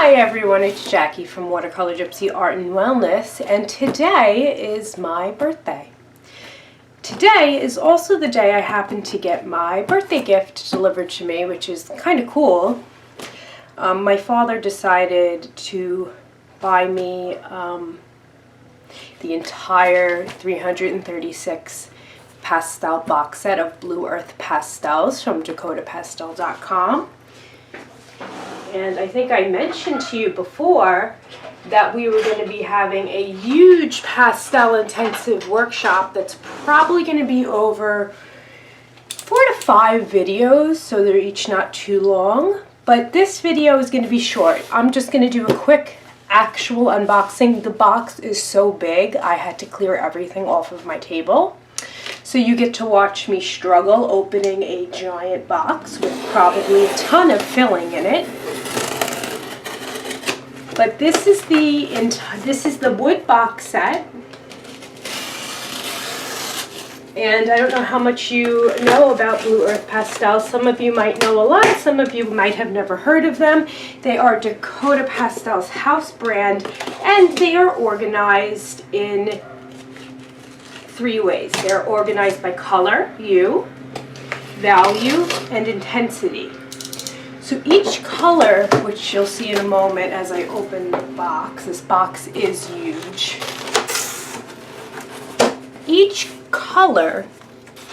Hi everyone, it's Jackie from Watercolor Gypsy Art and Wellness, and today is my birthday. Today is also the day I happened to get my birthday gift delivered to me, which is kind of cool. My father decided to buy me the entire 336 pastel box set of Blue Earth Pastels from DakotaPastels.com. And I think I mentioned to you before that we were going to be having a huge pastel intensive workshop that's probably going to be over 4 to 5 videos, so they're each not too long. But this video is going to be short. I'm just going to do a quick actual unboxing. The box is so big, I had to clear everything off of my table. So you get to watch me struggle opening a giant box with probably a ton of filling in it. But this is the wood box set. And I don't know how much you know about Blue Earth Pastels. Some of you might know a lot, some of you might have never heard of them. They are Dakota Pastels house brand, and they are organized in 3 ways. They're organized by color, hue, value, and intensity. So each color, which you'll see in a moment as I open the box, this box is huge. Each color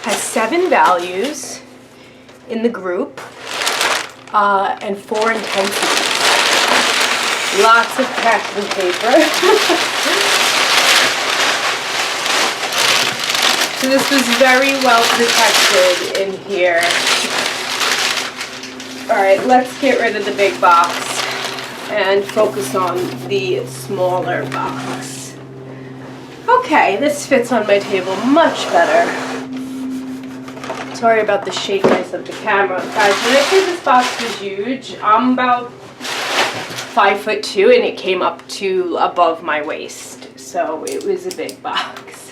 has 7 values in the group and 4 intensities. Lots of packing paper. So this was very well protected in here. Alright, let's get rid of the big box and focus on the smaller box. Okay, this fits on my table much better. Sorry about the shakiness of the camera. Guys, when I say this box was huge, I'm about 5'2" and it came up to above my waist. So it was a big box.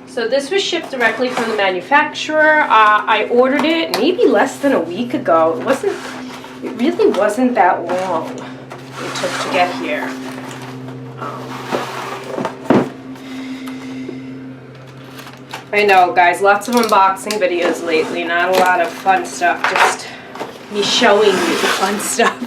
So this was shipped directly from the manufacturer. I ordered it maybe less than a week ago. It really wasn't that long it took to get here. I know, guys, lots of unboxing videos lately. Not a lot of fun stuff, just me showing you the fun stuff.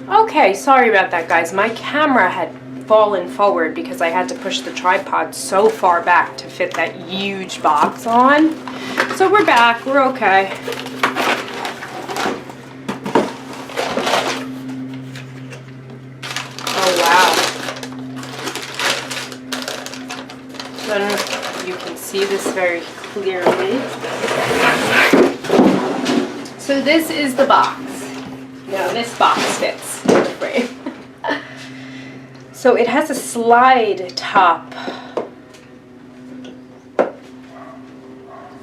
Okay, sorry about that, guys. My camera had fallen forward because I had to push the tripod so far back to fit that huge box on. So we're back, we're okay. Oh wow. I don't know if you can see this very clearly. So this is the box. Now this box fits in the frame. So it has a slide top.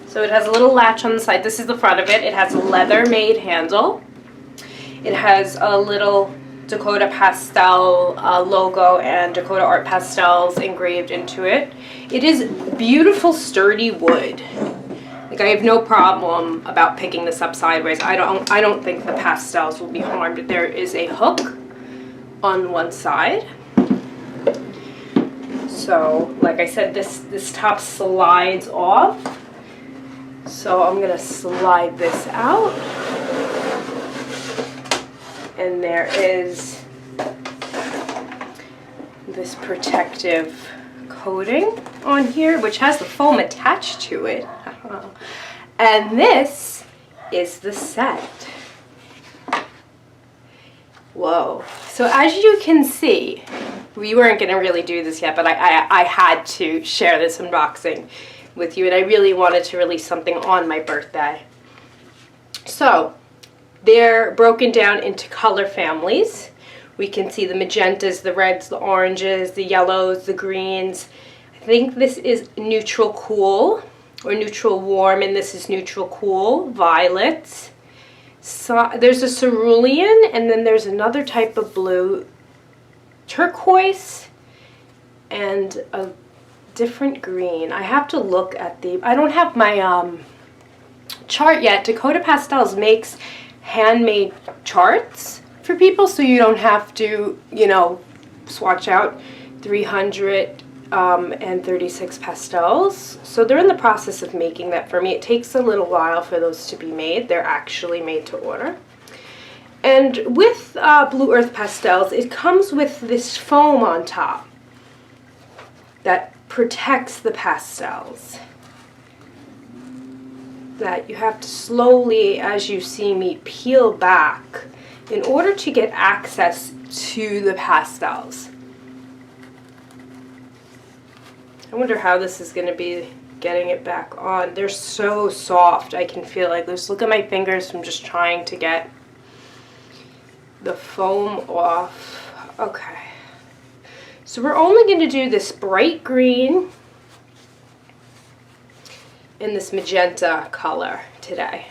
So it has a little latch on the side. This is the front of it. It has a leather-made handle. It has a little Dakota Pastel logo and Dakota Art Pastels engraved into it. It is beautiful, sturdy wood. Like, I have no problem about picking this up sideways. I don't think the pastels will be harmed. There is a hook on one side. So, like I said, this top slides off. So I'm gonna slide this out. And there is this protective coating on here, which has the foam attached to it. And this is the set. Whoa. So as you can see, we weren't going to really do this yet, but I had to share this unboxing with you, and I really wanted to release something on my birthday. So they're broken down into color families. We can see the magentas, the reds, the oranges, the yellows, the greens. I think this is neutral cool or neutral warm, and this is neutral cool, violets. So there's a cerulean, and then there's another type of blue, turquoise, and a different green. I have to look at the, I don't have my chart yet, Dakota Pastels makes handmade charts for people, so you don't have to, you know, swatch out 336 pastels. So they're in the process of making that for me. It takes a little while for those to be made. They're actually made to order. And with Blue Earth Pastels, it comes with this foam on top that protects the pastels, that you have to slowly, as you see me, peel back in order to get access to the pastels. I wonder how this is going to be getting it back on. They're so soft. I can feel like this. Look at my fingers from just trying to get the foam off. Okay. So we're only going to do this bright green in this magenta color today.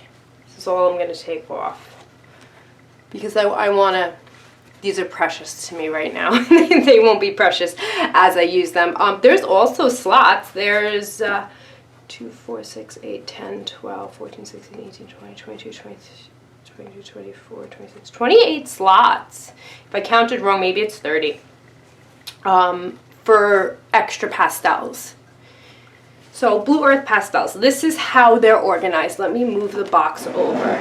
This is all I'm going to take off, because I want to, these are precious to me right now. They won't be precious as I use them. There's also slots. There's 2, 4, 6, 8, 10, 12, 14, 16, 18, 20, 22, 23, 24, 26, 28 slots. If I counted wrong, maybe it's 30 for extra pastels. So Blue Earth Pastels, this is how they're organized. Let me move the box over.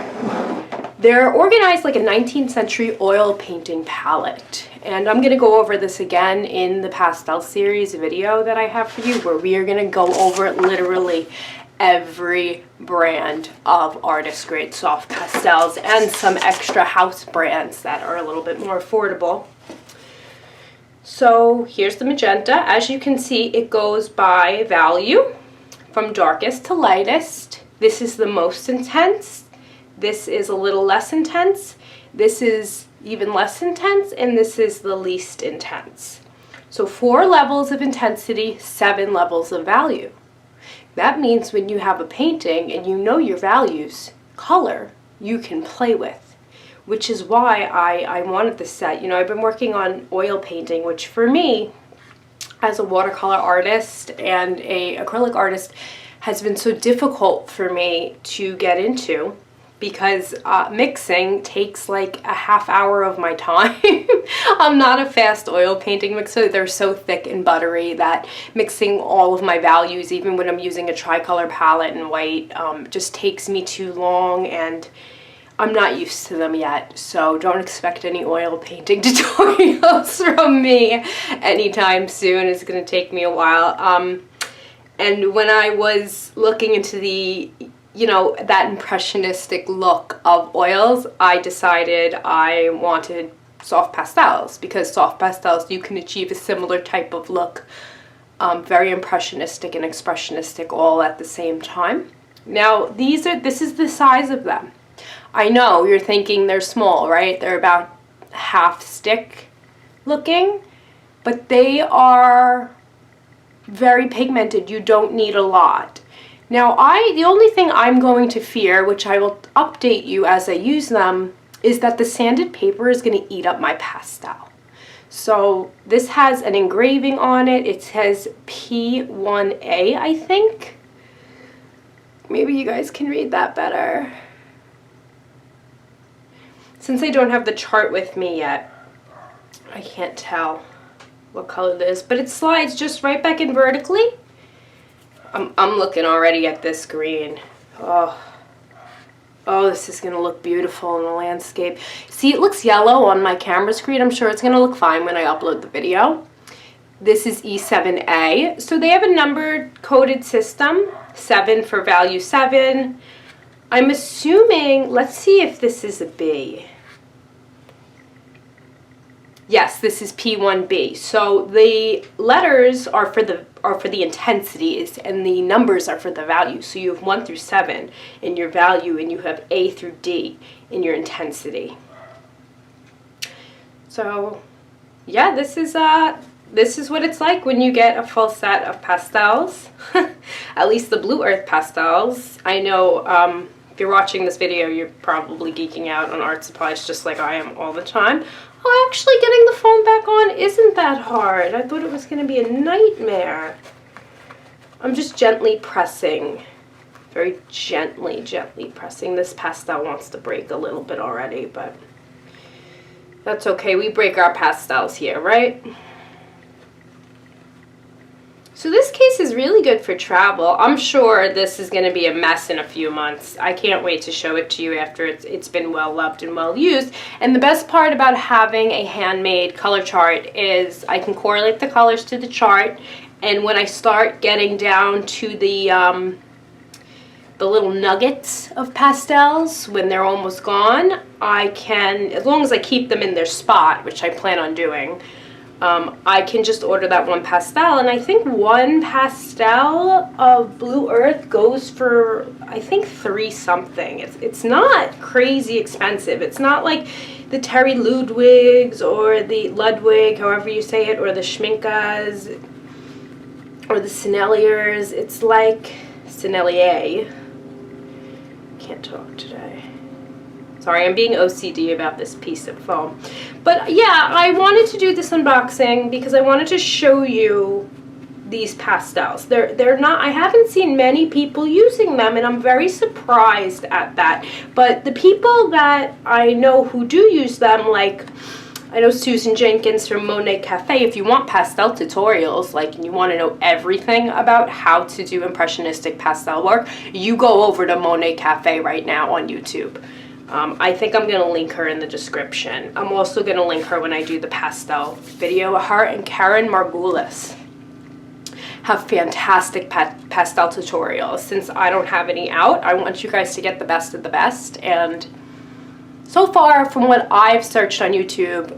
They're organized like a 19th century oil painting palette. And I'm going to go over this again in the pastel series video that I have for you, where we are going to go over literally every brand of artist grade soft pastels and some extra house brands that are a little bit more affordable. So here's the magenta. As you can see, it goes by value from darkest to lightest. This is the most intense. This is a little less intense. This is even less intense, and this is the least intense. So 4 levels of intensity, 7 levels of value. That means when you have a painting and you know your values, color you can play with, which is why I wanted this set. You know, I've been working on oil painting, which for me, as a watercolor artist and a acrylic artist, has been so difficult for me to get into, because mixing takes like a half hour of my time. I'm not a fast oil painting mixer. They're so thick and buttery that mixing all of my values, even when I'm using a tricolor palette in white, just takes me too long, and I'm not used to them yet. So don't expect any oil painting tutorials from me anytime soon. It's going to take me a while. And when I was looking into the, you know, that impressionistic look of oils, I decided I wanted soft pastels, because soft pastels, you can achieve a similar type of look, very impressionistic and expressionistic all at the same time. Now this is the size of them. I know you're thinking they're small, right? They're about half stick looking, but they are very pigmented. You don't need a lot. Now the only thing I'm going to fear, which I will update you as I use them, is that the sanded paper is going to eat up my pastel. So this has an engraving on it. It says P1A, I think. Maybe you guys can read that better. Since I don't have the chart with me yet, I can't tell what color it is, but it slides just right back in vertically. I'm looking already at this green. Oh, this is going to look beautiful in the landscape. See, it looks yellow on my camera screen. I'm sure it's going to look fine when I upload the video. This is E7A. So they have a numbered coded system, 7 for value 7. I'm assuming, let's see if this is a B. Yes, this is P1B. So the letters are for the intensities, and the numbers are for the value. So you have 1 through 7 in your value, and you have A through D in your intensity. So yeah, this is what it's like when you get a full set of pastels. At least the Blue Earth Pastels. I know if you're watching this video, you're probably geeking out on art supplies just like I am all the time. Oh, actually getting the foam back on isn't that hard. I thought it was going to be a nightmare. I'm just gently pressing Very gently pressing. This pastel wants to break a little bit already, but that's okay. We break our pastels here, right? So this case is really good for travel. I'm sure this is going to be a mess in a few months. I can't wait to show it to you after it's been well loved and well used. And the best part about having a handmade color chart is I can correlate the colors to the chart, and when I start getting down to the little nuggets of pastels, when they're almost gone, I can, as long as I keep them in their spot, which I plan on doing, I can just order that one pastel, and I think one pastel of Blue Earth goes for, I think, $3 something. It's not crazy expensive. It's not like the Terry Ludwigs or the Ludwig, however you say it, or the Schminkas or the Senneliers. It's like Senneliers. Can't talk today. Sorry, I'm being OCD about this piece of foam. But yeah, I wanted to do this unboxing because I wanted to show you these pastels. They're not, I haven't seen many people using them, and I'm very surprised at that. But the people that I know who do use them, like I know Susan Jenkins from Monet Cafe, if you want pastel tutorials, like, and you want to know everything about how to do impressionistic pastel work, you go over to Monet Cafe right now on YouTube. I think I'm going to link her in the description. I'm also going to link her when I do the pastel video. Her and Karen Margulis have fantastic pastel tutorials. Since I don't have any out, I want you guys to get the best of the best. And so far, from what I've searched on YouTube,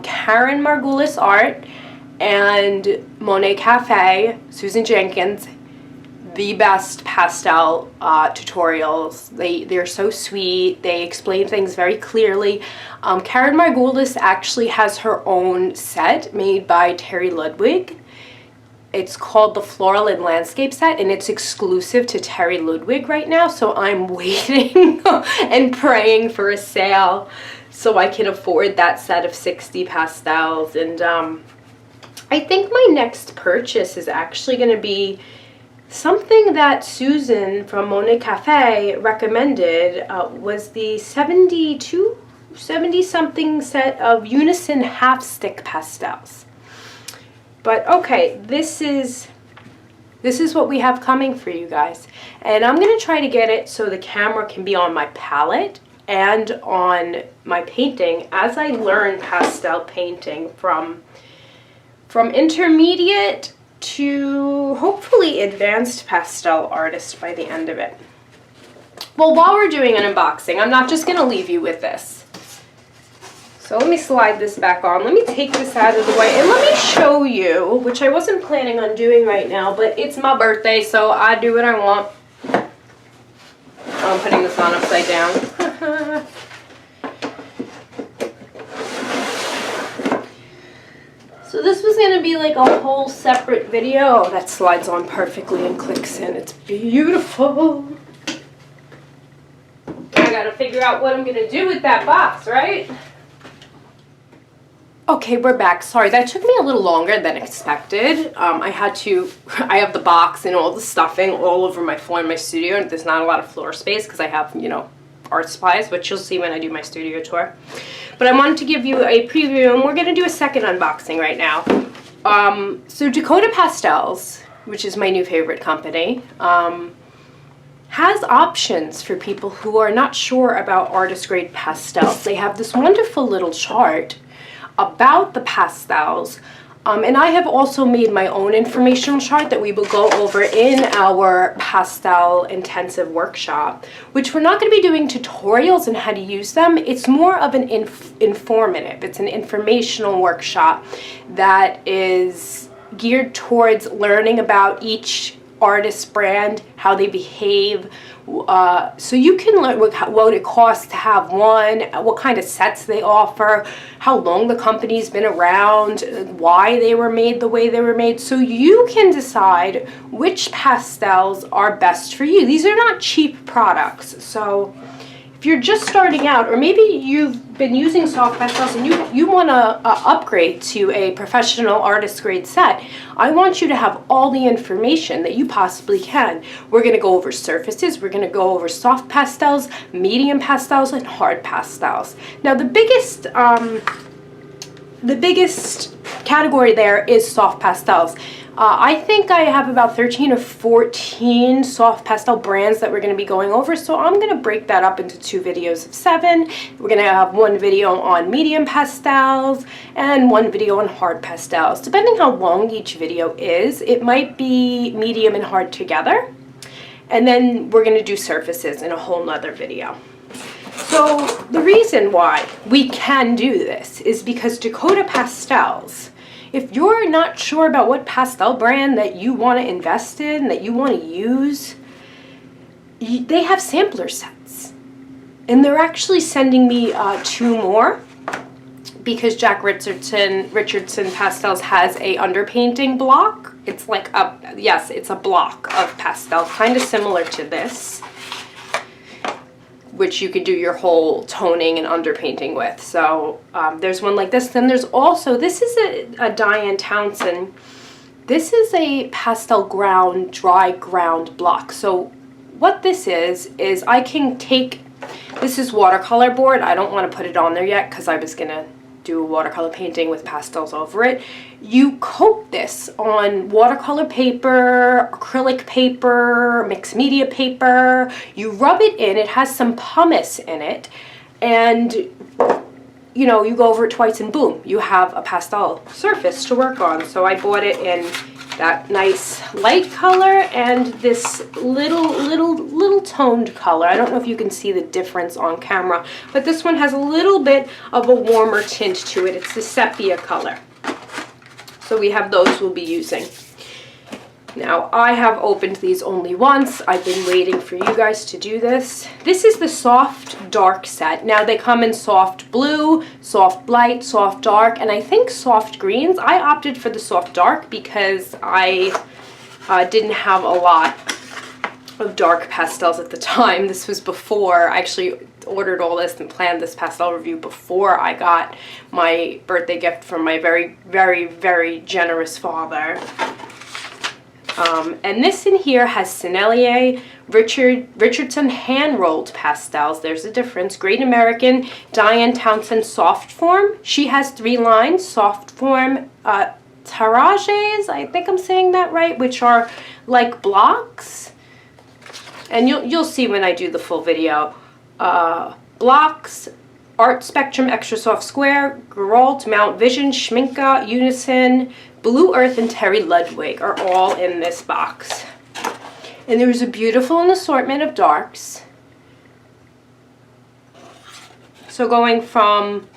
Karen Margulis Art and Monet Cafe, Susan Jenkins, the best pastel tutorials. They're so sweet. They explain things very clearly. Karen Margulis actually has her own set made by Terry Ludwig. It's called the Floral and Landscape set, and it's exclusive to Terry Ludwig right now, so I'm waiting and praying for a sale so I can afford that set of 60 pastels. And I think my next purchase is actually going to be something that Susan from Monet Cafe recommended, was the 70-something set of Unison half stick pastels. But okay, this is what we have coming for you guys. And I'm going to try to get it so the camera can be on my palette and on my painting as I learn pastel painting from intermediate to hopefully advanced pastel artist by the end of it. Well, while we're doing an unboxing, I'm not just going to leave you with this. So let me slide this back on. Let me take this out of the way and let me show you, which I wasn't planning on doing right now, but it's my birthday, so I do what I want. I'm putting this on upside down. So this was going to be like a whole separate video. Oh, that slides on perfectly and clicks in. It's beautiful. I gotta figure out what I'm going to do with that box, right? Okay, we're back. Sorry, that took me a little longer than expected. I have the box and all the stuffing all over my floor in my studio, and there's not a lot of floor space because I have, you know, art supplies, which you'll see when I do my studio tour. But I wanted to give you a preview, and we're going to do a second unboxing right now. So Dakota Pastels, which is my new favorite company, has options for people who are not sure about artist grade pastels. They have this wonderful little chart about the pastels, and I have also made my own informational chart that we will go over in our pastel intensive workshop, which we're not going to be doing tutorials on how to use them. It's more of an informative, it's an informational workshop that is geared towards learning about each artist's brand, how they behave, so you can learn what it costs to have one, what kind of sets they offer, how long the company's been around, why they were made the way they were made, so you can decide which pastels are best for you. These are not cheap products, so if you're just starting out, or maybe you've been using soft pastels and you want to upgrade to a professional artist grade set, I want you to have all the information that you possibly can. We're going to go over surfaces, we're going to go over soft pastels, medium pastels, and hard pastels. Now the biggest category there is soft pastels. I think I have about 13 or 14 soft pastel brands that we're going to be going over, so I'm going to break that up into 2 videos of 7. We're going to have 1 video on medium pastels and 1 video on hard pastels. Depending how long each video is, it might be medium and hard together. And then we're going to do surfaces in a whole nother video. So the reason why we can do this is because Dakota Pastels, if you're not sure about what pastel brand that you want to invest in, that you want to use, they have sampler sets. And they're actually sending me 2 more because Jack Richardson Pastels has a underpainting block. It's like it's a block of pastel, kind of similar to this, which you could do your whole toning and underpainting with. So there's one like this. Then there's also, this is a Diane Townsend. This is a pastel ground, dry ground block. So what this is I can take, this is watercolor board. I don't want to put it on there yet because I was going to do a watercolor painting with pastels over it. You coat this on watercolor paper, acrylic paper, mixed media paper. You rub it in. It has some pumice in it, and you know, you go over it twice and boom, you have a pastel surface to work on. So I bought it in that nice light color and this little toned color. I don't know if you can see the difference on camera, but this one has a little bit of a warmer tint to it. It's the sepia color. So we have those we'll be using. Now, I have opened these only once. I've been waiting for you guys to do this. This is the soft dark set. Now, they come in soft blue, soft light, soft dark, and I think soft greens. I opted for the soft dark because I didn't have a lot of dark pastels at the time. This was before I actually ordered all this and planned this pastel review before I got my birthday gift from my very, very, very generous father. And this in here has Senneliers Richardson hand-rolled pastels. There's a difference. Great American, Diane Townsend soft form. She has 3 lines. Soft form tirages, I think I'm saying that right, which are like blocks. And you'll see when I do the full video. Blocks, Art Spectrum Extra Soft Square, Geralt, Mount Vision, Schminke, Unison, Blue Earth, and Terry Ludwig are all in this box. And there's a beautiful assortment of darks. So going from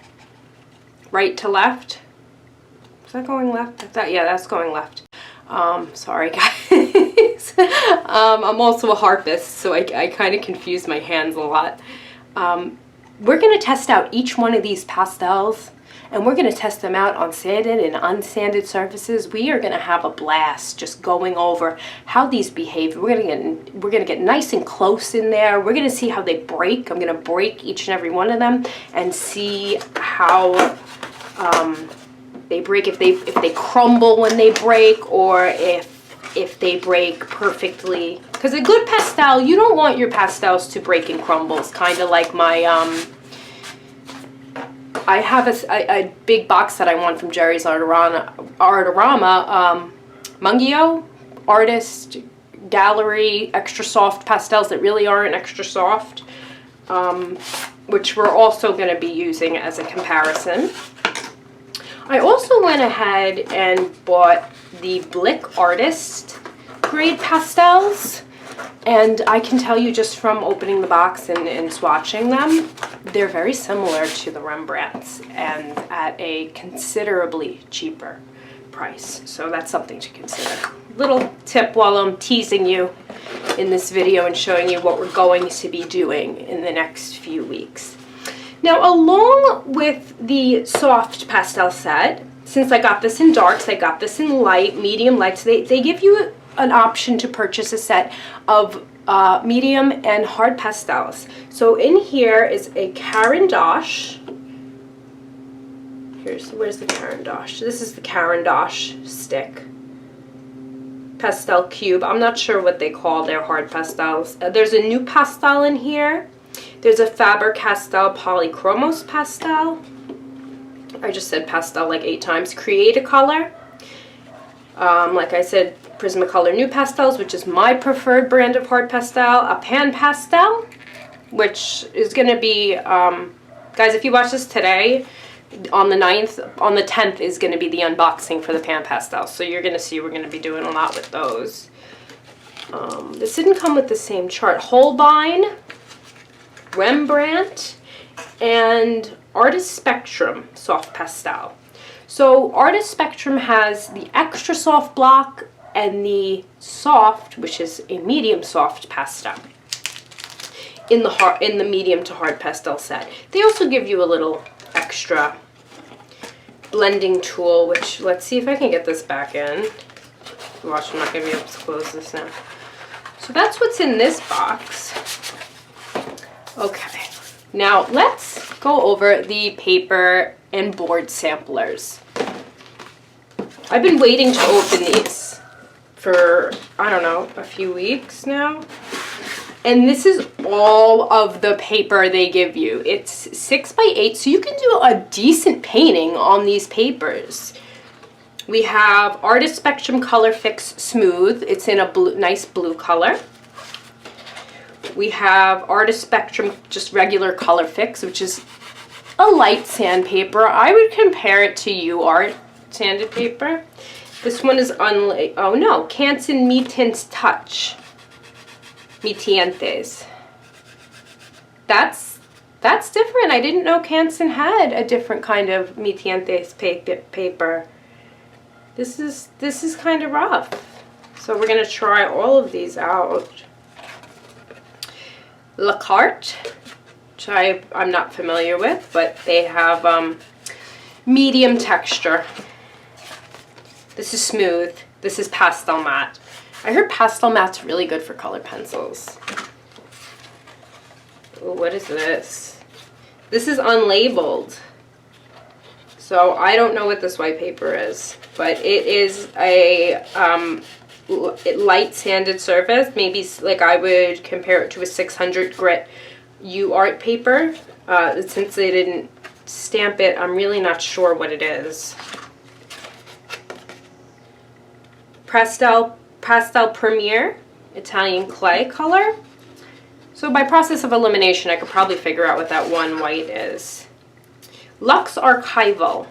right to left. Is that going left? Yeah, that's going left. Sorry guys. I'm also a harpist, so I kind of confuse my hands a lot. We're going to test out each one of these pastels, and we're going to test them out on sanded and unsanded surfaces. We are going to have a blast just going over how these behave. We're going to get nice and close in there. We're going to see how they break. I'm going to break each and every one of them and see how they break, if they crumble when they break, or if they break perfectly. Because a good pastel, you don't want your pastels to break in crumbles, kind of like my I have a big box that I want from Jerry's Artarama, Mungio Artist Gallery extra soft pastels that really aren't extra soft, which we're also going to be using as a comparison. I also went ahead and bought the Blick Artist grade pastels, and I can tell you just from opening the box and swatching them, they're very similar to the Rembrandts and at a considerably cheaper price. So that's something to consider. Little tip while I'm teasing you in this video and showing you what we're going to be doing in the next few weeks. Now, along with the soft pastel set, since I got this in darks, I got this in light, medium lights, they give you an option to purchase a set of medium and hard pastels. So in here is a Carandash. Where's the Carandash? This is the Carandash stick. Pastel cube. I'm not sure what they call their hard pastels. There's a new pastel in here. There's a Faber-Castell Polychromos pastel. I just said pastel like 8 times. Create a color. Like I said, Prismacolor New Pastels, which is my preferred brand of hard pastel. A Pan Pastel, which is going to be, guys, if you watch this today, on the 9th, on the 10th is going to be the unboxing for the Pan Pastel. So you're going to see we're going to be doing a lot with those. This didn't come with the same chart. Holbein, Rembrandt, and Artist Spectrum Soft Pastel. So Artist Spectrum has the extra soft block and the soft, which is a medium soft pastel, in the medium to hard pastel set. They also give you a little extra blending tool, which, let's see if I can get this back in. Watch, I'm not going to be able to close this now. So that's what's in this box. Okay, now let's go over the paper and board samplers. I've been waiting to open these for, I don't know, a few weeks now. And this is all of the paper they give you. It's 6x8, so you can do a decent painting on these papers. We have Artist Spectrum Color Fix Smooth. It's in a nice blue color. We have Artist Spectrum just regular Color Fix, which is a light sandpaper. I would compare it to UArt sanded paper. This one is oh no, Canson Mi Tints Touch. Mi Tientes. That's different. I didn't know Canson had a different kind of Mi Tientes paper. This is kind of rough. So we're gonna try all of these out. Carte, which I'm not familiar with, but they have medium texture. This is smooth. This is Pastelmat. I heard Pastelmat's really good for color pencils. Ooh, what is this? This is unlabeled. So I don't know what this white paper is, but it is a light sanded surface. Maybe like I would compare it to a 600 grit UArt paper. Since they didn't stamp it, I'm really not sure what it is. Pastel Premier, Italian clay color. So by process of elimination, I could probably figure out what that one white is. Lux Archival.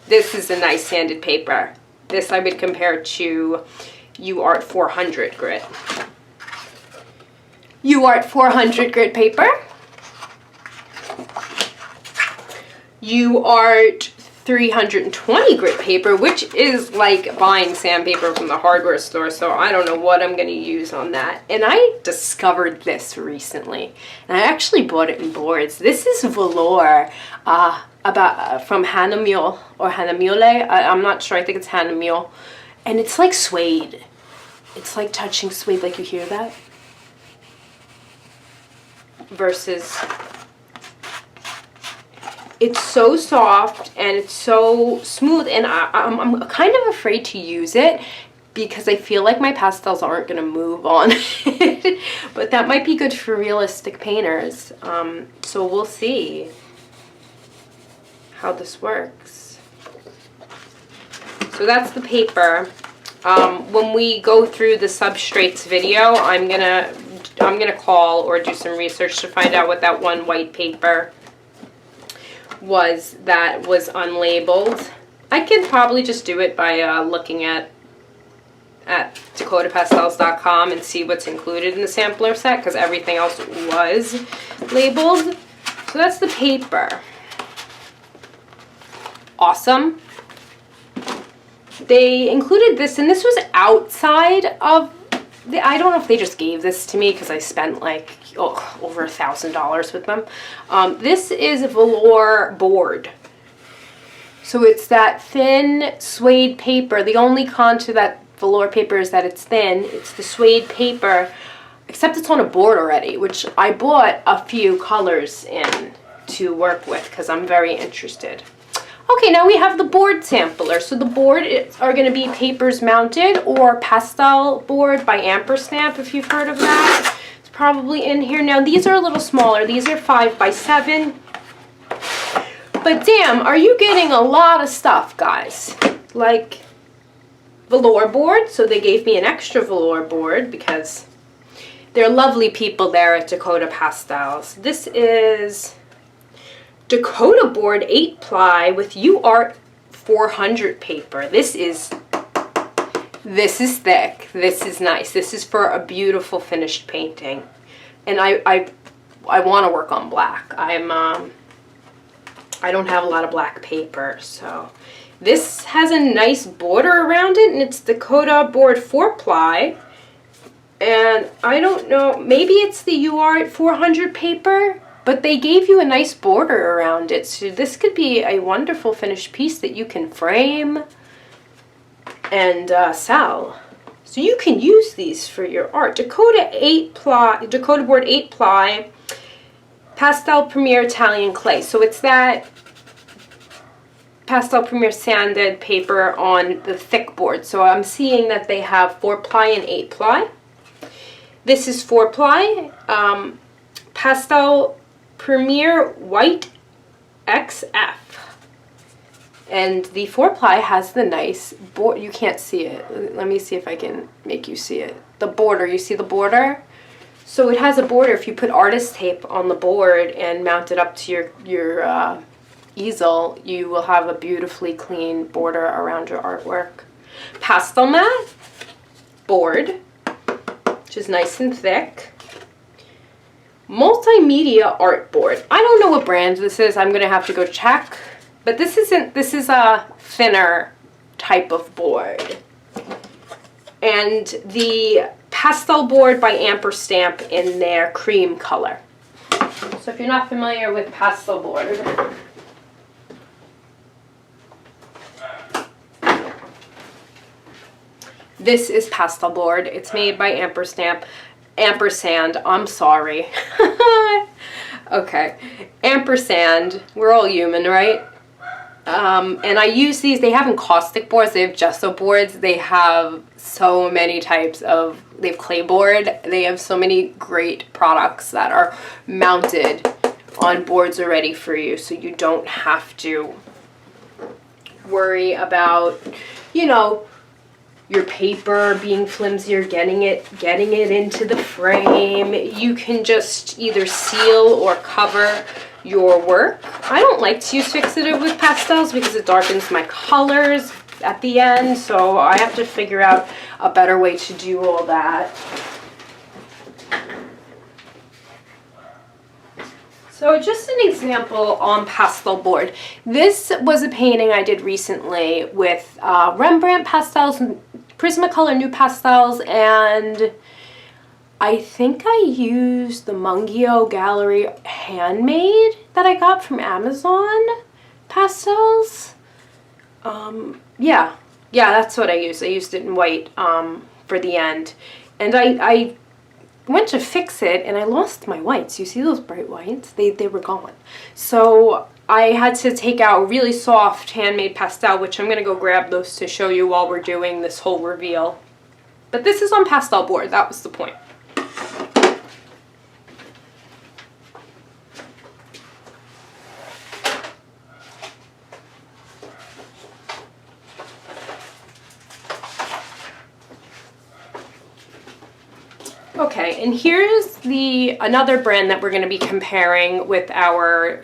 This is a nice sanded paper. This I would compare to UArt 400 grit. UArt 400 grit paper. UArt 320 grit paper, which is like buying sandpaper from the hardware store, so I don't know what I'm going to use on that. And I discovered this recently, and I actually bought it in boards. This is velour from Hannah or Hannah Mule. I'm not sure. I think it's Hannah Mule, and it's like suede. It's like touching suede, like you hear that. Versus, it's so soft and it's so smooth, and I'm kind of afraid to use it because I feel like my pastels aren't going to move on it. But that might be good for realistic painters. So we'll see how this works. So that's the paper. When we go through the substrates video, I'm gonna call or do some research to find out what that one white paper was that was unlabeled. I could probably just do it by looking at DakotaPastels.com and see what's included in the sampler set, because everything else was labeled. So that's the paper. Awesome. They included this, and this was outside of the, I don't know if they just gave this to me because I spent like over $1,000 with them. This is a velour board. So it's that thin suede paper. The only con to that velour paper is that it's thin. It's the suede paper. except it's on a board already, which I bought a few colors in to work with because I'm very interested. Okay, now we have the board sampler. So the board are going to be papers mounted or Pastel Board by Amperstamp, if you've heard of that. It's probably in here. Now these are a little smaller. These are 5 by 7. But damn, are you getting a lot of stuff, guys? Like velour board. So they gave me an extra velour board because they're lovely people there at Dakota Pastels. This is Dakota Board 8-ply with UArt 400 paper. This is thick. This is nice. This is for a beautiful finished painting. And I want to work on black. I don't have a lot of black paper, so this has a nice border around it, and it's Dakota Board 4-ply. And I don't know, maybe it's the UArt 400 paper, but they gave you a nice border around it. So this could be a wonderful finished piece that you can frame and sell. So you can use these for your art. Dakota Board 8-ply, Pastel Premier Italian clay. So it's that Pastel Premier sanded paper on the thick board. So I'm seeing that they have 4-ply and 8-ply. This is 4-ply, Pastel Premier White XF. And the 4-ply has the nice board. You can't see it. Let me see if I can make you see it. The border, you see the border? So it has a border. If you put artist tape on the board and mount it up to your easel, you will have a beautifully clean border around your artwork. Pastelmat Board, which is nice and thick. Multimedia art board. I don't know what brand this is. I'm gonna have to go check. But this is a thinner type of board. And the Pastel Board by Amperstamp in their cream color. So if you're not familiar with Pastel Board, this is Pastel Board. It's made by Ampersand, I'm sorry. Okay, Ampersand, we're all human, right? And I use these, they have encaustic boards, they have gesso boards, they have so many types of, they have clay board, they have so many great products that are mounted on boards already for you, so you don't have to worry about, you know, your paper being flimsier, getting it into the frame. You can just either seal or cover your work. I don't like to use fixative with pastels because it darkens my colors at the end, so I have to figure out a better way to do all that. So just an example on Pastel Board. This was a painting I did recently with Rembrandt pastels, Prismacolor New Pastels, and I think I used the Mungio Gallery Handmade that I got from Amazon pastels. Yeah, that's what I used. I used it in white for the end. And I went to fix it and I lost my whites. You see those bright whites? They were gone. So I had to take out a really soft handmade pastel, which I'm going to go grab those to show you while we're doing this whole reveal. But this is on Pastel Board. That was the point. Okay, and here's another brand that we're going to be comparing with our,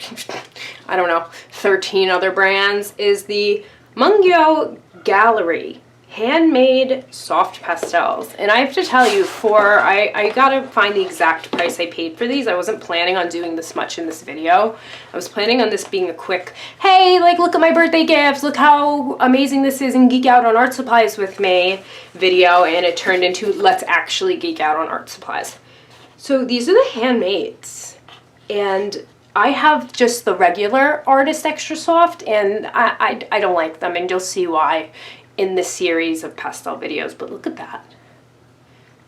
I don't know, 13 other brands, is the Mungio Gallery Handmade Soft Pastels. And I have to tell you, I gotta find the exact price I paid for these. I wasn't planning on doing this much in this video. I was planning on this being a quick, hey, like, look at my birthday gifts, look how amazing this is, and geek out on art supplies with me video, and it turned into let's actually geek out on art supplies. So these are the handmades, and I have just the regular Artist Extra Soft, and I don't like them, and you'll see why in this series of pastel videos. But look at that.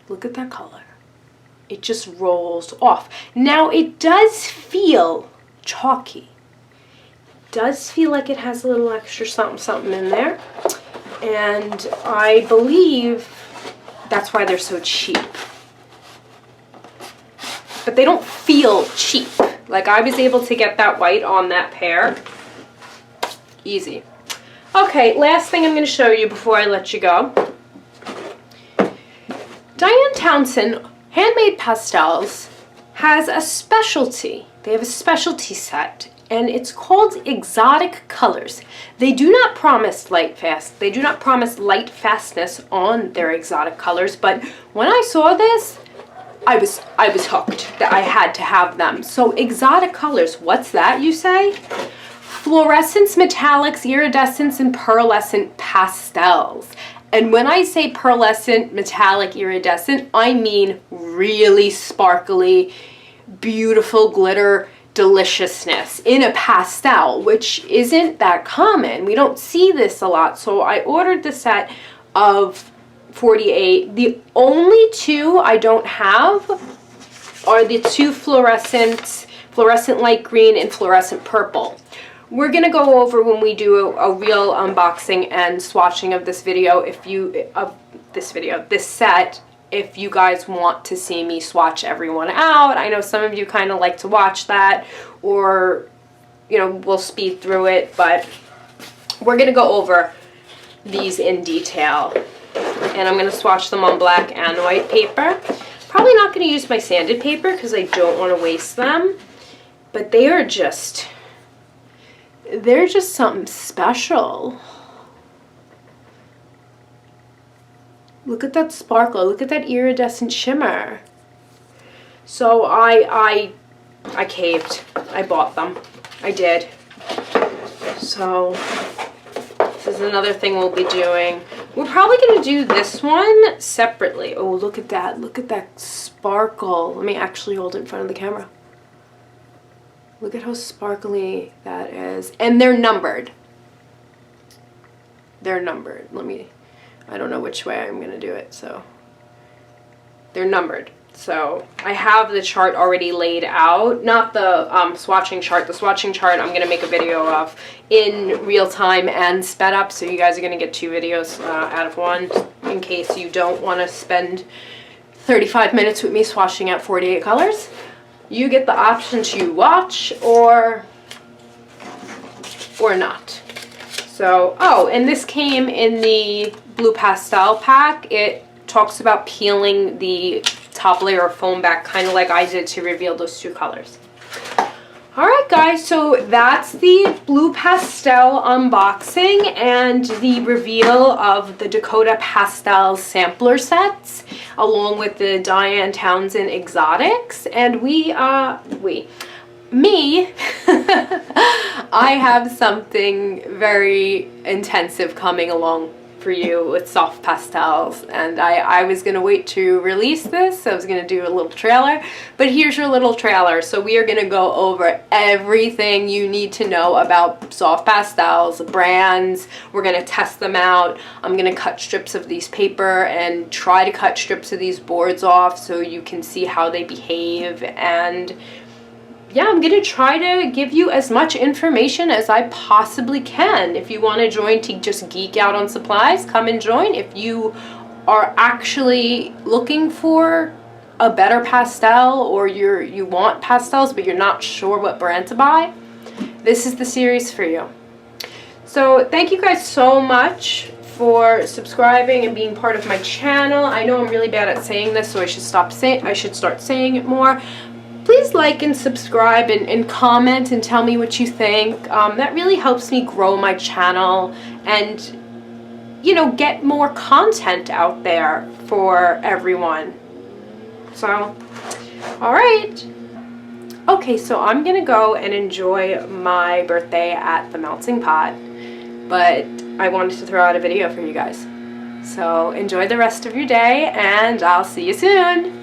Look at that color. it just rolls off. Now it does feel chalky. It does feel like it has a little extra something in there. And I believe that's why they're so cheap. But they don't feel cheap. Like, I was able to get that white on that pair. Easy. Okay, last thing I'm going to show you before I let you go. Diane Townsend Handmade Pastels has a specialty. They have a specialty set, and it's called Exotic Colors. They do not promise light fastness on their exotic colors, but when I saw this, I was hooked that I had to have them. So exotic colors, what's that, you say? Fluorescence, metallics, iridescence, and pearlescent pastels. And when I say pearlescent, metallic, iridescent, I mean really sparkly, beautiful glitter deliciousness in a pastel, which isn't that common. We don't see this a lot. So I ordered the set of 48. The only two I don't have are the two fluorescent light green and fluorescent purple. We're gonna go over when we do a real unboxing and swatching of this video, this set, if you guys want to see me swatch everyone out. I know some of you kind of like to watch that, or, you know, we'll speed through it, but we're gonna go over these in detail. And I'm gonna swatch them on black and white paper. Probably not gonna use my sanded paper because I don't want to waste them, but they're just something special. Look at that sparkle. Look at that iridescent shimmer. So I caved. I bought them. I did. So this is another thing we'll be doing. We're probably going to do this one separately. Oh, look at that. Look at that sparkle. Let me actually hold it in front of the camera. Look at how sparkly that is. And they're numbered. They're numbered. I don't know which way I'm going to do it, so. They're numbered. So I have the chart already laid out. Not the swatching chart. The swatching chart I'm going to make a video of in real time and sped up. So you guys are going to get 2 videos out of one, in case you don't want to spend 35 minutes with me swatching out 48 colors. You get the option to watch or not. So, oh, and this came in the blue pastel pack. It talks about peeling the top layer of foam back, kind of like I did to reveal those 2 colors. Alright guys, so that's the blue pastel unboxing and the reveal of the Dakota Pastels sampler sets, along with the Diane Townsend exotics. And I have something very intensive coming along for you with soft pastels, and I was gonna wait to release this. I was gonna do a little trailer, but here's your little trailer. So we are gonna go over everything you need to know about soft pastels, brands. We're gonna test them out. I'm gonna cut strips of these paper and try to cut strips of these boards off so you can see how they behave. And yeah, I'm going to try to give you as much information as I possibly can. If you want to join to just geek out on supplies, come and join. If you are actually looking for a better pastel, or you want pastels but you're not sure what brand to buy, this is the series for you. So thank you guys so much for subscribing and being part of my channel. I know I'm really bad at saying this, so I should start saying it more. Please like and subscribe and comment and tell me what you think. That really helps me grow my channel and, you know, get more content out there for everyone. So, alright. Okay, so I'm gonna go and enjoy my birthday at the melting pot, but I wanted to throw out a video for you guys. So enjoy the rest of your day, and I'll see you soon.